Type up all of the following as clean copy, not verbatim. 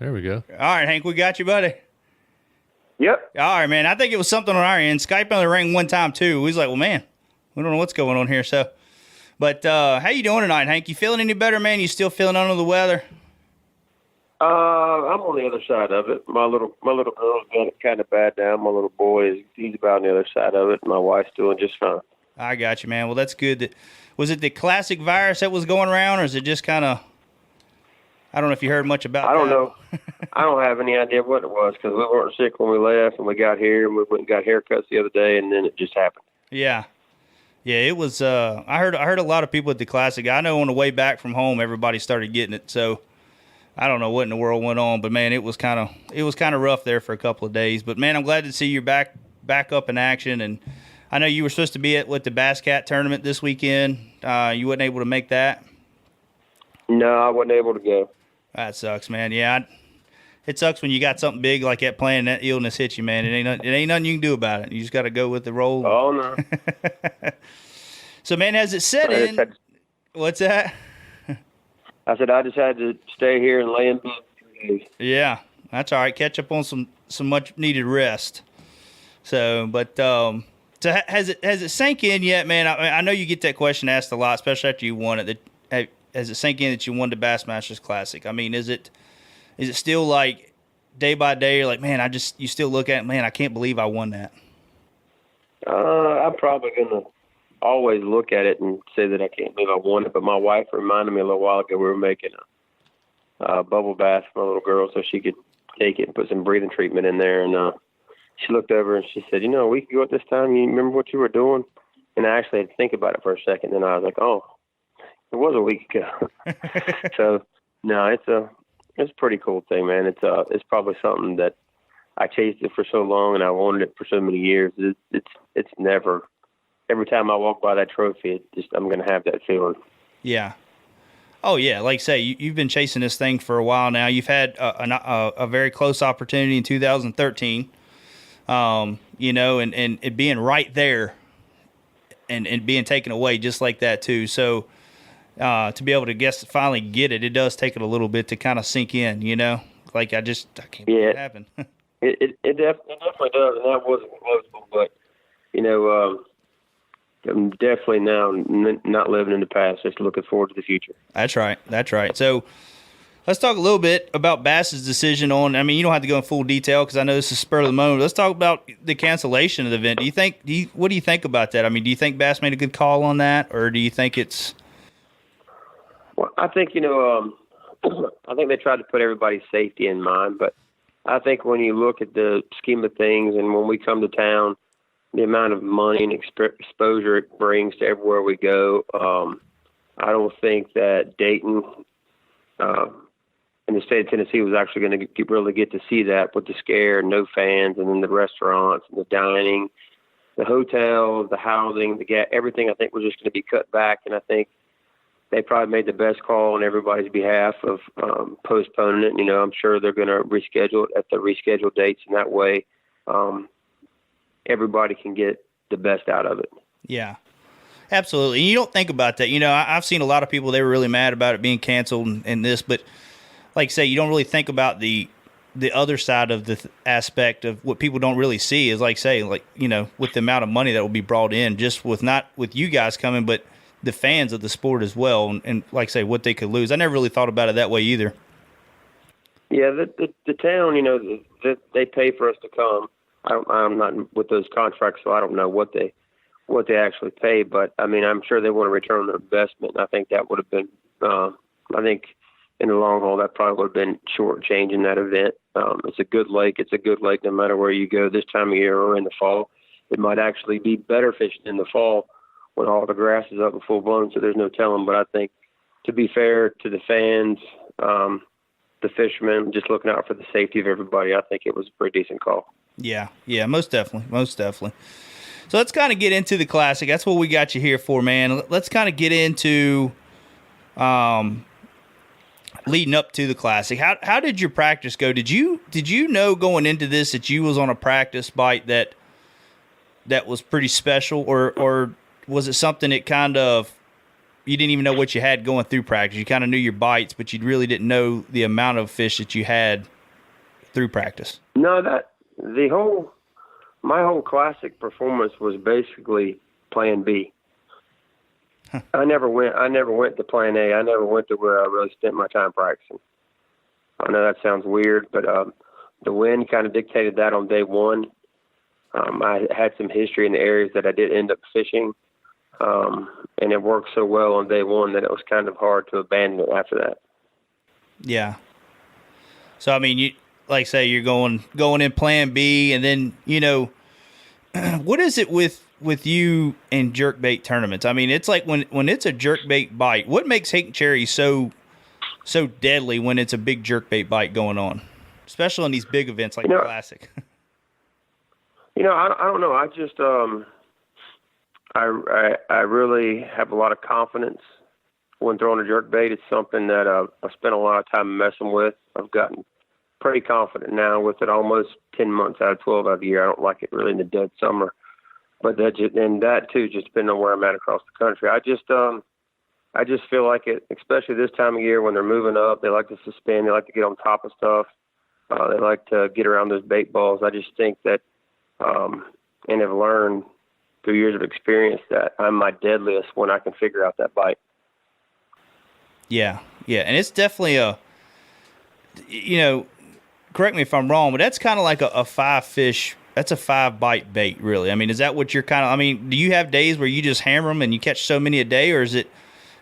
There we go. All right, Hank, we got you, buddy. Yep. All right, man. I think it was something on our end. Skype only rang one time too. We was like, well, man, we don't know what's going on here. So, but how you doing tonight, Hank? You feeling any better, man? You still feeling under the weather? I'm on the other side of it. My little girl's got it kind of bad now. My little boy, he's about on the other side of it. My wife's doing just fine. I got you, man. Well, that's good. Was it the classic virus that was going around, or is it just kind of? I don't know if you heard much about. I don't know. I don't have any idea what it was because we weren't sick when we left, and we got here, and we went and got haircuts the other day, and then it just happened. Yeah. It was. I heard a lot of people at the classic. I know on the way back from home, everybody started getting it. So I don't know what in the world went on, but man, it was kind of rough there for a couple of days. But man, I'm glad to see you're back up in action. And I know you were supposed to be at the Bass Cat tournament this weekend. You wasn't able to make that. No, I wasn't able to go. That sucks, man. Yeah, it sucks when you got something big like that playing and that illness hits you, man. It ain't nothing you can do about it. You just got to go with the roll. Oh no. So, man, has it set in? What's that? I said I just had to stay here and lay in bed for 2 days. Yeah, that's all right. Catch up on some much needed rest. So, but so has it sank in yet, man? I know you get that question asked a lot, especially after you won it. Has it sank in that you won the Bassmasters Classic? I mean, is it still like day by day? You're like, man, you still look at it, man, I can't believe I won that. I'm probably gonna always look at it and say that I can't believe I won it. But my wife reminded me a little while ago we were making a bubble bath for my little girl so she could take it and put some breathing treatment in there. And she looked over and she said, "You know, a week ago at this time, you remember what you were doing?" And I actually had to think about it for a second. And I was like, "Oh, it was a week ago." So no, it's a pretty cool thing, man. It's probably something that I chased it for so long and I wanted it for so many years. It's never. Every time I walk by that trophy, I'm going to have that feeling. Yeah. Oh, yeah. Like I say, you've been chasing this thing for a while now. You've had a very close opportunity in 2013, and it being right there and being taken away just like that, too. So to be able to finally get it, it does take it a little bit to kind of sink in, Like, I can't believe it happened. it definitely does, and that wasn't close, but, I'm definitely now not living in the past, just looking forward to the future. That's right. So let's talk a little bit about Bass's decision on, I mean, you don't have to go in full detail because I know this is spur of the moment. Let's talk about the cancellation of the event. What do you think about that? I mean, do you think Bass made a good call on that, or do you think it's... Well, I think, I think they tried to put everybody's safety in mind, but I think when you look at the scheme of things and when we come to town, the amount of money and exposure it brings to everywhere we go, I don't think that Dayton and the state of Tennessee was actually going to really get to see that with the scare, no fans, and then the restaurants and the dining, the hotels, the housing, the gas, everything I think was just going to be cut back. And I think they probably made the best call on everybody's behalf of postponing it. I'm sure they're going to reschedule it at the rescheduled dates, and that way everybody can get the best out of it. Yeah, absolutely. And you don't think about that. I've seen a lot of people, they were really mad about it being canceled and this, but like I say, you don't really think about the other side of the aspect of what people don't really see is with the amount of money that will be brought in, just with not with you guys coming, but the fans of the sport as well. And like I say, what they could lose. I never really thought about it that way either. Yeah. The town, they pay for us to come. I'm not with those contracts, so I don't know what they actually pay. But I mean, I'm sure they want to return their investment. And I think that would have been, I think in the long haul, that probably would have been shortchanging that event. It's a good lake. It's a good lake no matter where you go this time of year or in the fall. It might actually be better fishing in the fall when all the grass is up and full blown. So there's no telling. But I think to be fair to the fans, the fishermen, just looking out for the safety of everybody, I think it was a pretty decent call. Yeah, most definitely. So let's kind of get into the Classic. That's what we got you here for, man. Let's kind of get into leading up to the Classic. How did your practice go? Did you know going into this that you was on a practice bite that was pretty special, or was it something that kind of you didn't even know what you had going through practice? You kind of knew your bites, but you really didn't know the amount of fish that you had through practice? No, my whole classic performance was basically plan B. I never went to plan A. I never went to where I really spent my time practicing. I know that sounds weird, but the wind kind of dictated that on day one. I had some history in the areas that I did end up fishing, and it worked so well on day one that it was kind of hard to abandon it after that. Yeah. So I mean, you like say you're going in plan B, and then what is it with you in jerkbait tournaments? I mean, it's like when it's a jerkbait bite, what makes Hank Cherry so deadly when it's a big jerkbait bite going on, especially in these big events like the Classic? I don't know. I just I really have a lot of confidence when throwing a jerkbait. It's something that I've spent a lot of time messing with. I've gotten pretty confident now with it almost 10 months out of 12 out of the year. I don't like it really in the dead summer. But that too, just depending on where I'm at across the country. I just feel like it, especially this time of year when they're moving up, they like to suspend, they like to get on top of stuff. They like to get around those bait balls. I just think that, and have learned through years of experience that I'm my deadliest when I can figure out that bite. Yeah. And it's definitely correct me if I'm wrong, but that's kind of like a 5-fish. That's a 5-bite bait, really. I mean, is that what you're do you have days where you just hammer them and you catch so many a day, or is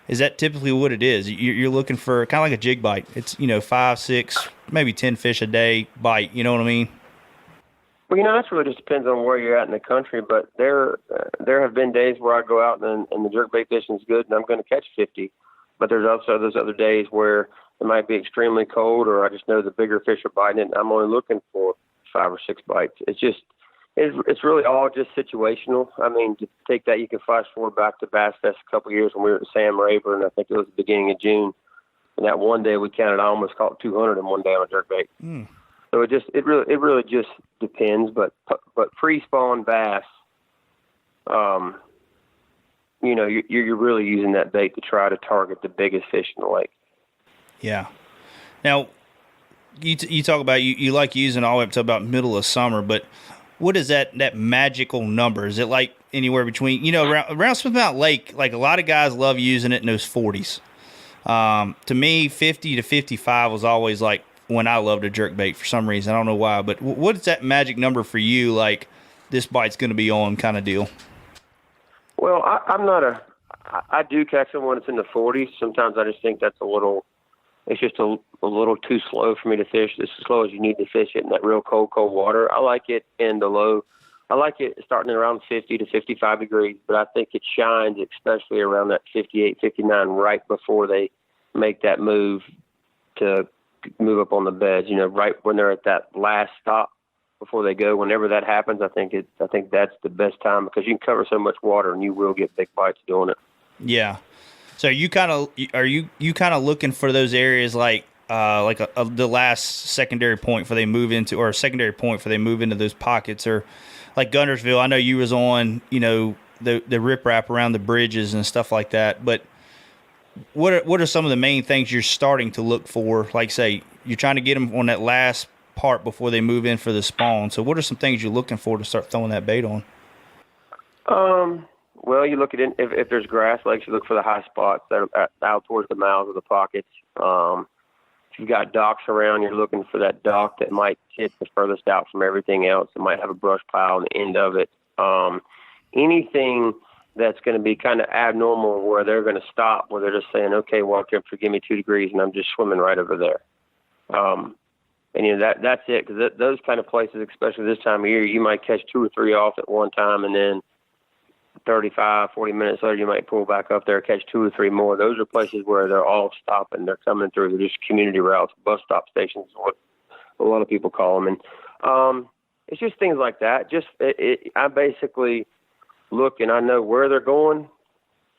that typically what it is? You're looking for kind of like a jig bite. It's, 5, 6, maybe 10 fish a day bite. You know what I mean? Well, that really just depends on where you're at in the country, but there have been days where I go out and the jerkbait fishing is good and I'm going to catch 50. But there's also those other days where it might be extremely cold, or I just know the bigger fish are biting it and I'm only looking for 5 or 6 bites. It's really all just situational. I mean, to take that, you can flash forward back to Bass Fest a couple of years when we were at Sam Rayburn. I think it was the beginning of June. And that one day we counted, I almost caught 200 in one day on a jerkbait. Mm. So it really just depends. But pre-spawn bass, you're really using that bait to try to target the biggest fish in the lake. Yeah. Now, you talk about you like using all the way up to about middle of summer, but what is that magical number? Is it like anywhere between, around Smith Mountain Lake, like a lot of guys love using it in those 40s. To me, 50 to 55 was always like when I loved a jerkbait for some reason. I don't know why, but what is that magic number for you, like this bite's going to be on kind of deal? Well, I do catch them when it's in the 40s. Sometimes I just think that's it's just a little too slow for me to fish. It's as slow as you need to fish it in that real cold water. I like it in the low. I like it starting around 50 to 55 degrees, but I think it shines especially around that 58, 59 right before they make that move to move up on the beds, right when they're at that last stop before they go. Whenever that happens, I think that's the best time because you can cover so much water and you will get big bites doing it. Yeah. So are you kind of looking for those areas like the last secondary point before they move into, or a secondary point before they move into those pockets, or like Guntersville? I know you was on, the riprap around the bridges and stuff like that. But what are some of the main things you're starting to look for? Like say you're trying to get them on that last part before they move in for the spawn. So what are some things you're looking for to start throwing that bait on? Well, you look at it, if there's grass lakes, you look for the high spots that are out towards the mouths of the pockets. If you've got docks around, you're looking for that dock that might sit the furthest out from everything else. It might have a brush pile on the end of it. Anything that's going to be kind of abnormal where they're going to stop, where they're just saying, okay, walk temperature, give me 2 degrees, and I'm just swimming right over there. And that's it, because those kind of places, especially this time of year, you might catch 2 or 3 off at one time, and then 35, 40 minutes later, you might pull back up there, catch 2 or 3 more. Those are places where they're all stopping. They're coming through. They're just community routes, bus stop stations, what a lot of people call them. And it's just things like that. I basically look and I know where they're going,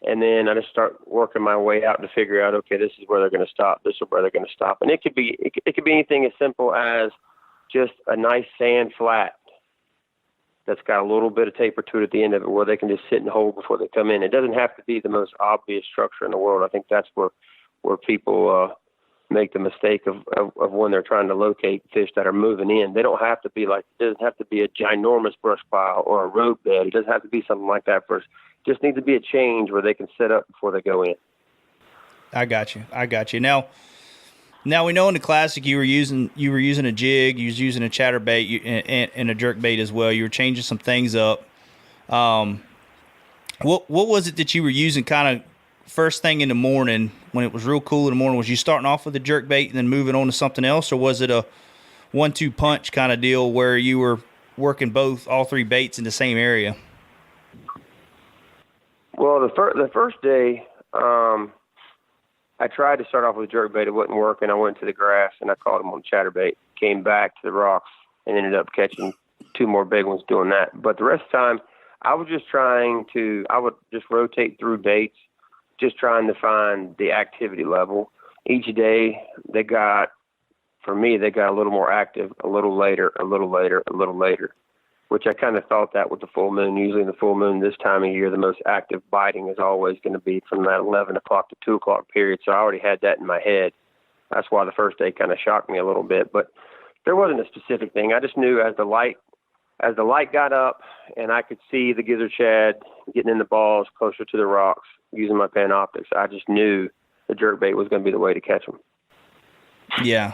and then I just start working my way out to figure out, okay, this is where they're going to stop. This is where they're going to stop. And it could be anything as simple as just a nice sand flat that's got a little bit of taper to it at the end of it where they can just sit and hold before they come in. It doesn't have to be the most obvious structure in the world. I think that's where people make the mistake of when they're trying to locate fish that are moving in. They don't have to be it doesn't have to be a ginormous brush pile or a road bed. It doesn't have to be something like that first. Just needs to be a change where they can set up before they go in. I got you. Now we know in the classic you were using a jig, you was using a chatterbait and a jerk bait as well. You were changing some things up. What was it that you were using kind of first thing in the morning when it was real cool in the morning? Was you starting off with a jerk bait and then moving on to something else, or was it a 1-2 punch kind of deal where you were working all three baits in the same area? Well, the first day, I tried to start off with a jerk bait. It wasn't working. I went to the grass and I caught him on chatterbait. Came back to the rocks and ended up catching 2 more big ones doing that. But the rest of the time, I would just rotate through baits, just trying to find the activity level. Each day they got a little more active, a little later, which I kind of thought that with the full moon. Usually in the full moon this time of year, the most active biting is always going to be from that 11 o'clock to 2 o'clock period. So I already had that in my head. That's why the first day kind of shocked me a little bit, but there wasn't a specific thing. I just knew as the light got up and I could see the gizzard shad getting in the balls closer to the rocks using my Panoptics, I just knew the jerkbait was going to be the way to catch them. Yeah.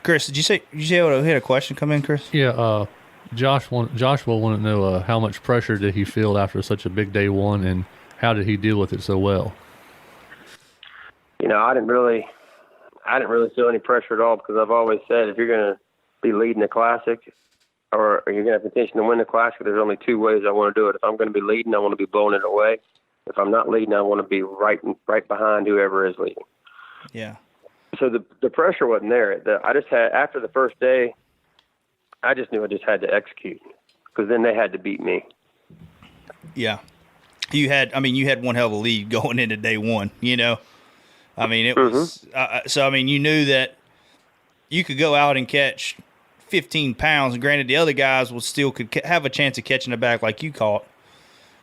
Chris, did you say you had a question come in, Chris? Yeah, Joshua wanted to know how much pressure did he feel after such a big day one, and how did he deal with it so well? I didn't really feel any pressure at all, because I've always said if you're going to be leading a classic or you're going to have intention to win the classic, there's only 2 ways I want to do it. If I'm going to be leading, I want to be blowing it away. If I'm not leading, I want to be right behind whoever is leading. Yeah. So the pressure wasn't there. After the first day, I just knew I just had to execute, because then they had to beat me. Yeah. You had one hell of a lead going into day one, it was, you knew that you could go out and catch 15 pounds, and granted the other guys could have a chance of catching it back like you caught,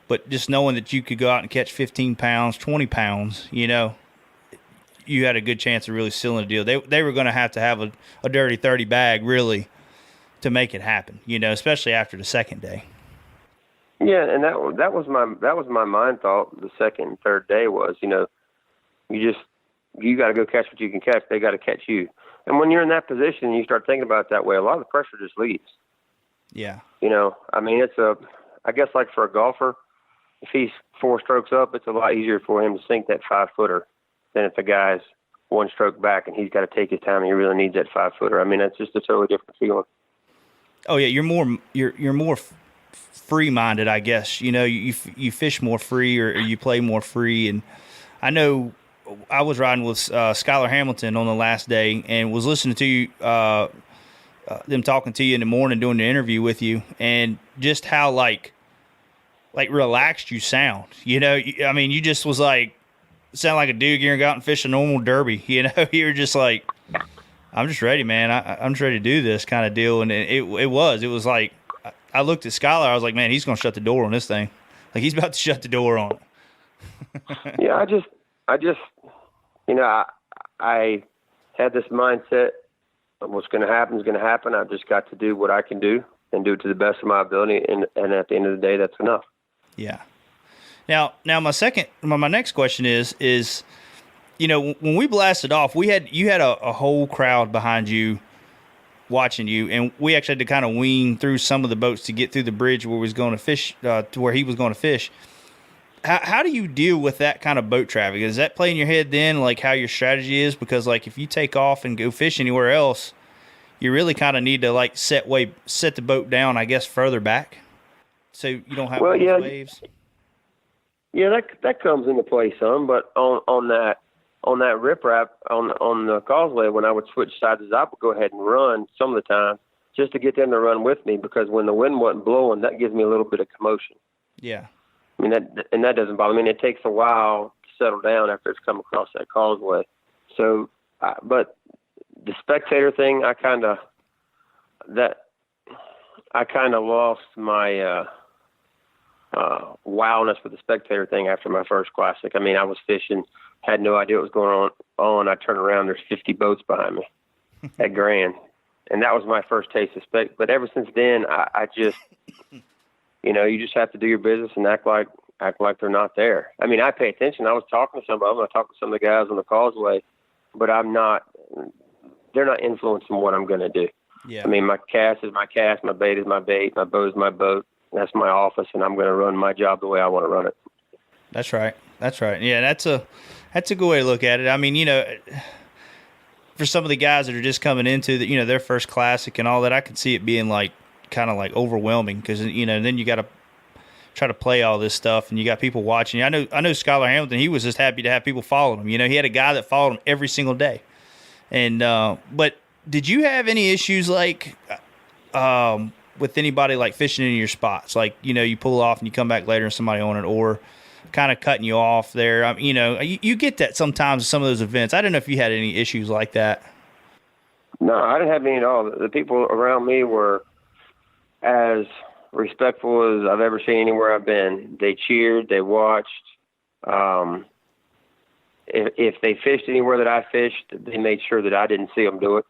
but just knowing that you could go out and catch 15 pounds, 20 pounds, you had a good chance of really sealing the deal. They were going to have a dirty 30 bag really to make it happen, especially after the second day. Yeah, and that was my mind thought. The second and third day was, you got to go catch what you can catch. They got to catch you. And when you're in that position and you start thinking about it that way, a lot of the pressure just leaves. Yeah. I guess like for a golfer, if he's 4 strokes up, it's a lot easier for him to sink that 5-footer than if the guy's 1 stroke back and he's got to take his time and he really needs that 5-footer. That's just a totally different feeling. Oh yeah, you're more free-minded, I guess. You fish more free, or you play more free. And I know I was riding with Skylar Hamilton on the last day and was listening to you, them talking to you in the morning, doing the interview with you, and just how like relaxed you sound. You just was sound like a dude getting out and fish a normal derby. You're just like, I'm just ready, man. I'm just ready to do this kind of deal. And it was like, I looked at Skylar, I was like, man, he's going to shut the door on this thing. Like, he's about to shut the door on it. Yeah, I had this mindset of what's going to happen is going to happen. I've just got to do what I can do and do it to the best of my ability. And at the end of the day, that's enough. Yeah. Now my next question is, when we blasted off, you had a whole crowd behind you watching you, and we actually had to kind of wean through some of the boats to get through the bridge where we was going to fish, to where he was going to fish. How do you deal with that kind of boat traffic? Does that play in your head then, like how your strategy is? Because if you take off and go fish anywhere else, you really kind of need to set the boat down, I guess, further back, so you don't have waves. Yeah, that comes into play some, but on that riprap on the causeway, when I would switch sides, I would go ahead and run some of the time just to get them to run with me, because when the wind wasn't blowing, that gives me a little bit of commotion. Yeah. That doesn't bother me. it takes a while to settle down after it's come across that causeway. So, but the spectator thing, I kind of lost my wowness with the spectator thing after my first classic. I was fishing had no idea what was going on. I turn around, there's 50 boats behind me at Grand. And that was my first taste of spec. But ever since then, I just, you just have to do your business and act like they're not there. I mean, I pay attention. I was talking to some of them. I talked to some of the guys on the causeway, but they're not influencing what I'm going to do. Yeah. I mean, my cast is my cast, my bait is my bait, my boat is my boat. That's my office, and I'm going to run my job the way I want to run it. That's right. Yeah, that's a good way to look at it. I mean, for some of the guys that are just coming into their first classic and all that, I could see it being kind of overwhelming because then you got to try to play all this stuff and you got people watching. I know Skylar Hamilton. He was just happy to have people following him. He had a guy that followed him every single day. And but did you have any issues with anybody fishing in your spots? You pull off and you come back later and somebody on it, or kind of cutting you off there. You get that sometimes at some of those events. I don't know if you had any issues like that. No, I didn't have any at all. The people around me were as respectful as I've ever seen anywhere I've been. They cheered, they watched. If they fished anywhere that I fished, they made sure that I didn't see them do it.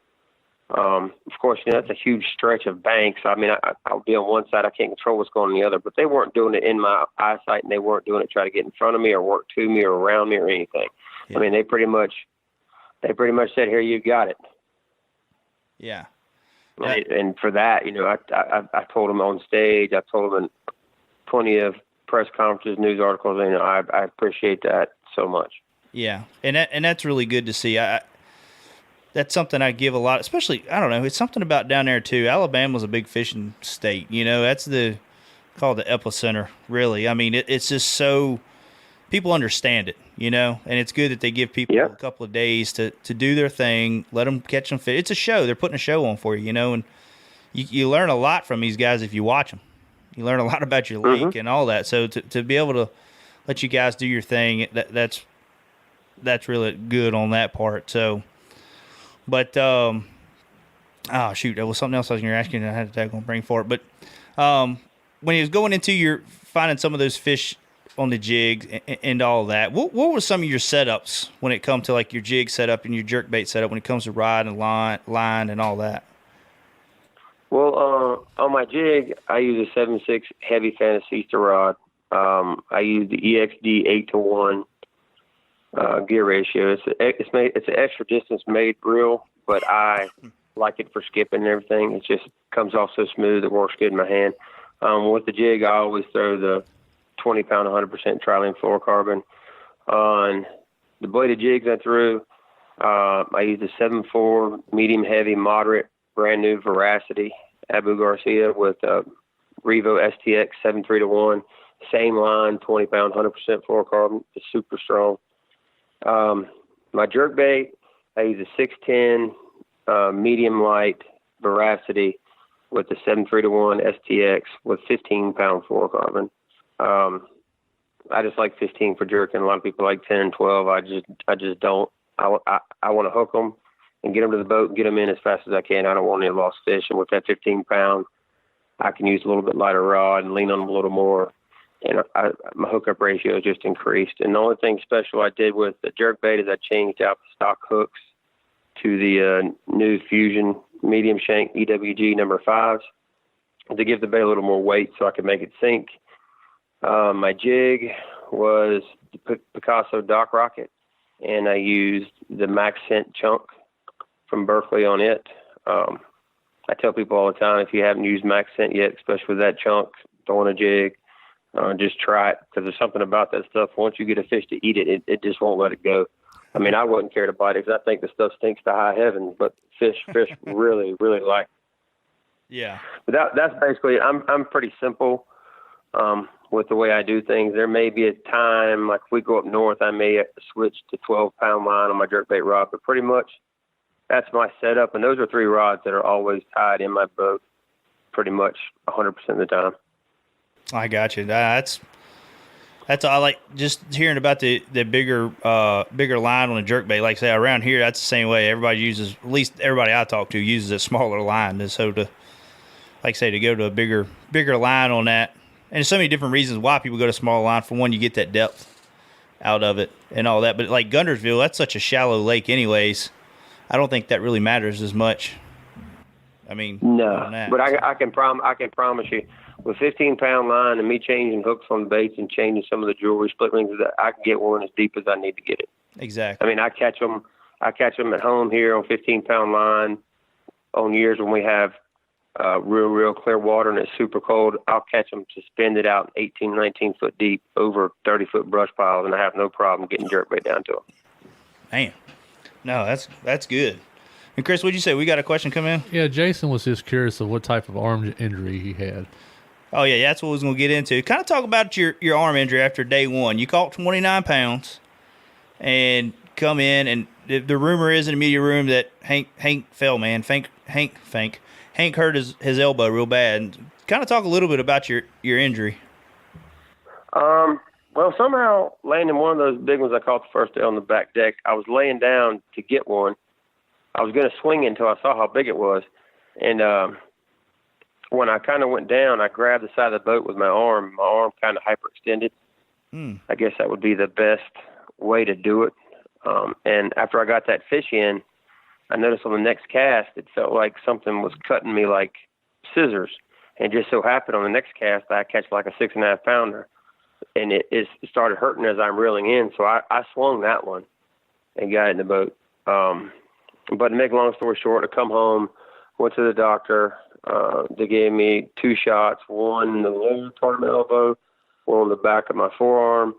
Of course, that's a huge stretch of banks. I mean, I'll be on one side. I can't control what's going on the other, but they weren't doing it in my eyesight, and they weren't doing it to try to get in front of me or work to me or around me or anything. Yeah. I mean, they pretty much said, "Here, you got it." Yeah. And for that, I told them on stage. I told them in plenty of press conferences, news articles. I appreciate that so much. Yeah, and that's really good to see. That's something I give a lot, especially, I don't know, it's something about down there too. Alabama's a big fishing state. That's called the epicenter, really. I mean, it's just so, people understand it, and it's good that they give people a couple of days to do their thing, let them catch them fish. It's a show. They're putting a show on for you, and you learn a lot from these guys if you watch them. You learn a lot about your lake and all that. So to be able to let you guys do your thing, that's really good on that part. So, but there was something else I was going to ask you, and I had to bring for it. But when he was going into finding some of those fish on the jig and all that, what were some of your setups when it comes to your jig setup and your jerkbait setup when it comes to rod and line and all that? Well, on my jig, I use a 7.6 heavy Fantasista rod. I use the EXD 8-to-1. Gear ratio. It's an extra distance made reel, but I like it for skipping and everything. It just comes off so smooth. It works good in my hand. With the jig, I always throw the 20-pound 100% trilene fluorocarbon. On the bladed jigs I threw, I use the 7.4 medium heavy moderate brand new Veracity Abu Garcia with Revo STX 7.3-to-1. Same line, 20-pound 100% fluorocarbon. It's super strong. My jerkbait, I use a 610 medium light Veracity with the 7.3-to-1 STX with 15-pound fluorocarbon. I just like 15 for jerking. A lot of people like 10 and 12. I just don't. I want to hook them and get them to the boat and get them in as fast as I can. I don't want any lost fish. And with that 15-pound, I can use a little bit lighter rod and lean on them a little more. And my hookup ratio just increased. And the only thing special I did with the jerkbait is I changed out the stock hooks to the new Fusion medium shank EWG number 5s to give the bait a little more weight so I could make it sink. My jig was the Picasso Dock Rocket, and I used the Max Scent chunk from Berkeley on it. I tell people all the time, if you haven't used Max Scent yet, especially with that chunk, throwing a jig, just try it, because there's something about that stuff. Once you get a fish to eat it, it just won't let it go. I mean, I wouldn't care to bite it because I think the stuff stinks to high heaven, but fish really, really like it. Yeah. But that's basically, I'm pretty simple with the way I do things. There may be a time, like if we go up north, I may switch to 12-pound line on my jerkbait rod, but pretty much that's my setup. And those are 3 rods that are always tied in my boat pretty much 100% of the time. I got you. That's I like just hearing about the bigger line on a jerkbait. Like say around here, that's the same way. Everybody uses, at least everybody I talk to uses a smaller line. And so to go to a bigger line on that. And there's so many different reasons why people go to smaller line. For one, you get that depth. out of it and all that. But like Guntersville, that's such a shallow lake anyways. I don't think that really matters as much. I mean, no, but I can promise you, with 15-pound line and me changing hooks on the baits and changing some of the jewelry split rings, that I can get one as deep as I need to get it. Exactly. I mean, I catch them at home here on 15-pound line on years when we have real clear water and it's super cold. I'll catch them suspended out 18, 19 foot deep over 30-foot brush piles, and I have no problem getting jerkbait down to them. Man, no, that's good. And Chris, what'd you say? We got a question come in? Yeah, Jason was just curious of what type of arm injury he had. Oh, yeah, that's what we was going to get into. Kind of talk about your arm injury after day one. You caught 29 pounds and come in, and the rumor is in the media room that Hank fell, man. Hank hurt his elbow real bad. Kind of talk a little bit about your injury. Well, somehow landing one of those big ones I caught the first day on the back deck, I was laying down to get one. I was going to swing it until I saw how big it was. And when I kind of went down, I grabbed the side of the boat with my arm. My arm kind of hyperextended. I guess that would be the best way to do it. And after I got that fish in, I noticed on the next cast, it felt like something was cutting me like scissors. And just so happened on the next cast, I catch like a 6.5 pounder. And it started hurting as I'm reeling in. So I swung that one and got it in the boat. But to make a long story short, I come home, went to the doctor. They gave me 2 shots, one in the lower part of my elbow, one on the back of my forearm.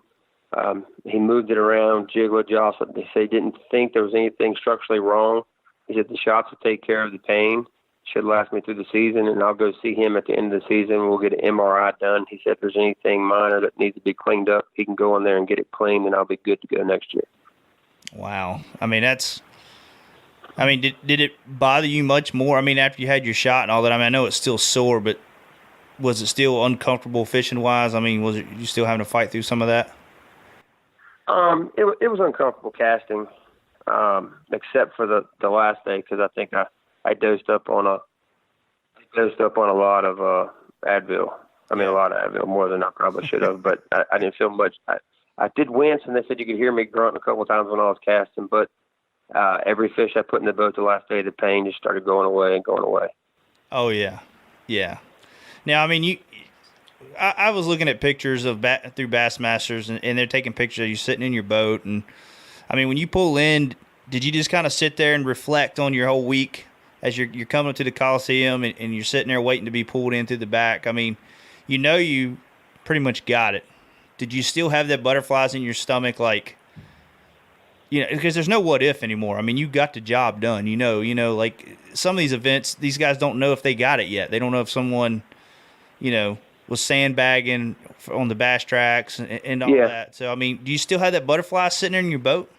He moved it around, jiggled, jostled. They say didn't think there was anything structurally wrong. He said the shots will take care of the pain. Should last me through the season, and I'll go see him at the end of the season. We'll get an MRI done. He said if there's anything minor that needs to be cleaned up, he can go in there and get it cleaned, and I'll be good to go next year. Wow. I mean, did it bother you much more? I mean, after you had your shot and all that, I mean, I know it's still sore, but was it still uncomfortable fishing-wise? I mean, was it you still having to fight through some of that? It was uncomfortable casting, except for the last day, because I think I dosed up on a lot of Advil. I mean, a lot of Advil, more than I probably should have, but I didn't feel much. I did wince, and they said you could hear me grunt a couple of times when I was casting, but every fish I put in the boat the last day, the pain just started going away and going away. Oh, yeah. Yeah. Now, I mean, I was looking at pictures of through Bassmasters, and they're taking pictures of you sitting in your boat. And, I mean, when you pull in, did you just kind of sit there and reflect on your whole week as you're coming up to the Coliseum and you're sitting there waiting to be pulled in through the back? I mean, you pretty much got it. Did you still have that butterflies in your stomach, like, because there's no what if anymore. I mean, you got the job done. Like some of these events, these guys don't know if they got it yet. They don't know if someone, was sandbagging on the bass tracks and all that. So, I mean, do you still have that butterfly sitting there in your boat?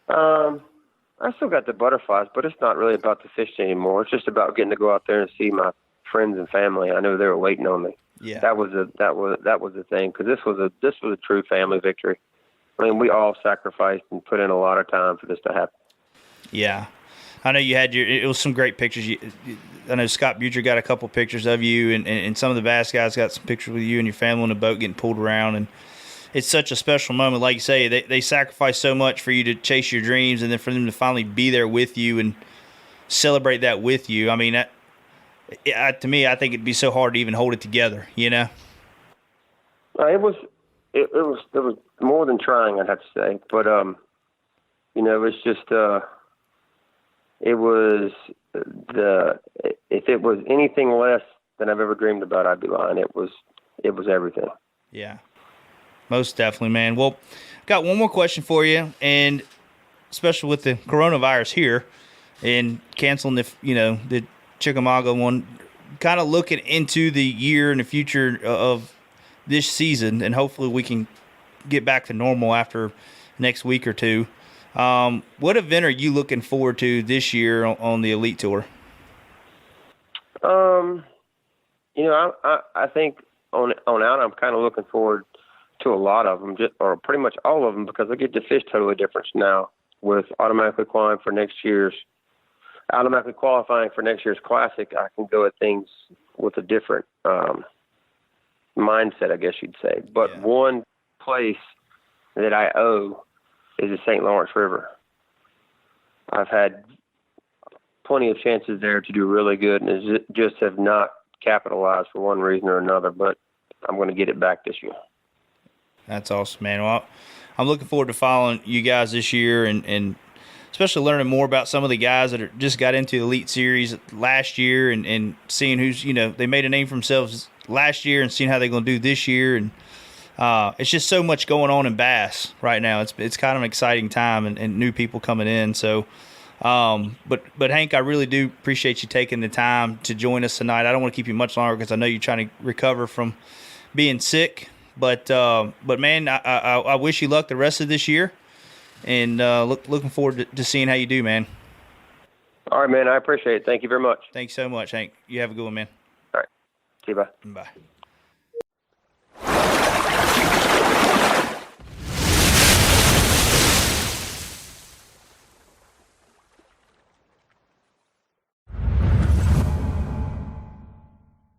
I still got the butterflies, but it's not really about the fish anymore. It's just about getting to go out there and see my friends and family. I know they were waiting on me. Yeah, that was the thing, because this was a true family victory. I mean, we all sacrificed and put in a lot of time for this to happen. Yeah. I know you had it was some great pictures. I know Scott Butcher got a couple pictures of you, and some of the bass guys got some pictures with you and your family on the boat getting pulled around. And it's such a special moment. Like you say, they sacrifice so much for you to chase your dreams, and then for them to finally be there with you and celebrate that with you. I mean, to me, I think it'd be so hard to even hold it together, It was more than trying, I'd have to say. But, it's just, it was if it was anything less than I've ever dreamed about, I'd be lying. It was everything. Yeah, most definitely, man. Well, got one more question for you, and especially with the coronavirus here and canceling the Chickamauga one, kind of looking into the year and the future of this season, and hopefully we can get back to normal after next week or two. What event are you looking forward to this year on the Elite Tour? I think on out, I'm kind of looking forward to a lot of them, or pretty much all of them, because I get to fish totally different now with automatically qualifying for next year's Classic. I can go at things with a different mindset, I guess you'd say. But one place that I owe is the St. Lawrence River. I've had plenty of chances there to do really good, and just have not capitalized for one reason or another, but I'm going to get it back this year. That's awesome, man. Well, I'm looking forward to following you guys this year, and especially learning more about some of the guys that just got into the Elite Series last year, and seeing who's, they made a name for themselves last year and seeing how they're going to do this year. And it's just so much going on in bass right now. It's kind of an exciting time, and new people coming in. So, but Hank, I really do appreciate you taking the time to join us tonight. I don't want to keep you much longer because I know you're trying to recover from being sick. But man, I wish you luck the rest of this year, and looking forward to seeing how you do, man. All right, man. I appreciate it. Thank you very much. Thanks so much, Hank. You have a good one, man. All right. See you. Bye. Bye.